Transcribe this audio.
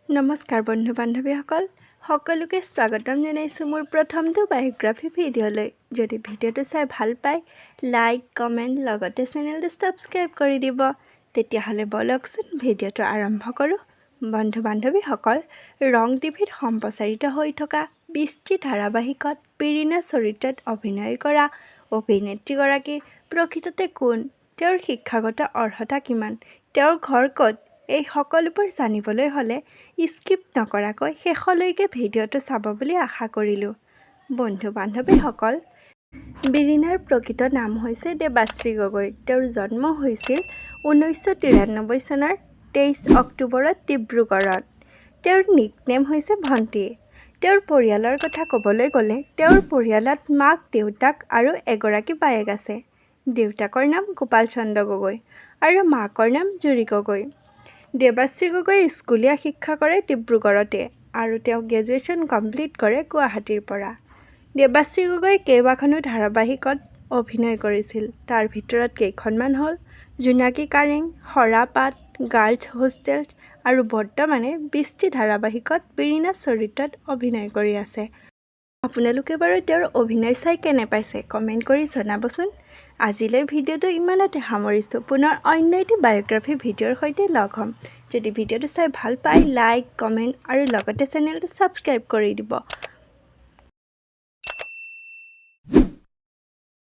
নমস্কাৰ বন্ধু বান্ধৱীসকল সকলোকে স্বাগতম জনাইছোঁ মোৰ প্ৰথমটো বায়োগ্ৰাফি ভিডিঅ'লৈ। যদি ভিডিঅ'টো চাই ভাল পায় লাইক কমেণ্ট লগতে চেনেলটো ছাবস্ক্ৰাইব কৰি দিব। তেতিয়াহ'লে বলকচোন ভিডিঅ'টো আৰম্ভ কৰোঁ। বন্ধু বান্ধৱীসকল, ৰং টিভিত সম্প্ৰচাৰিত হৈ থকা 20টি ধাৰাবাহিকত পেৰিনা চৰিত্ৰত অভিনয় কৰা অভিনেত্ৰীগৰাকী প্ৰকৃততে কোন, তেওঁৰ শিক্ষাগত অৰ্হতা কিমান, তেওঁৰ ঘৰ ক'ত, এই সকলোবোৰ জানিবলৈ হ'লে স্কিপ নকৰাকৈ শেষলৈকে ভিডিঅ'টো চাব বুলি আশা কৰিলোঁ। বন্ধু বান্ধৱীসকল, পেৰিনাৰ প্ৰকৃত নাম হৈছে দেৱাশ্ৰী গগৈ। তেওঁৰ জন্ম হৈছিল 1993 চনৰ 23 অক্টোবৰত ডিব্ৰুগড়ত। তেওঁৰ নিকনেম হৈছে ভণ্টি। তেওঁৰ পৰিয়ালৰ কথা ক'বলৈ গ'লে তেওঁৰ পৰিয়ালত মাক দেউতাক আৰু এগৰাকী বায়েক আছে। দেউতাকৰ নাম গোপাল চন্দ্ৰ গগৈ আৰু মাকৰ নাম জুৰি গগৈ। দেৱাশ্ৰী গগৈয়ে স্কুলীয়া শিক্ষা কৰে ডিব্ৰুগড়তে আৰু তেওঁ গ্ৰেজুৱেশ্যন কমপ্লিট কৰে গুৱাহাটীৰ পৰা। দেৱাশ্ৰী গগৈয়ে কেইবাখনো ধাৰাবাহিকত অভিনয় কৰিছিল। তাৰ ভিতৰত কেইখনমান হ'ল জোনাকী কাৰেং, সৰাপাত, গাৰ্লছ হোষ্টেল আৰু বৰ্তমানে 20টি ধাৰাবাহিকত পেৰিনা চৰিত্ৰত অভিনয় কৰি আছে। আপোনালোকে বাৰু তেওঁৰ অভিনয় চাই কেনে পাইছে কমেণ্ট কৰি জনাবচোন। আজিলৈ ভিডিঅ'টো ইমানতে সামৰিছোঁ। পুনৰ অন্য এটি বায়োগ্ৰাফি ভিডিঅ'ৰ সৈতে লগ হ'ম। যদি ভিডিঅ'টো চাই ভাল পায় লাইক কমেণ্ট আৰু লগতে চেনেলটো ছাবস্ক্ৰাইব কৰি দিব।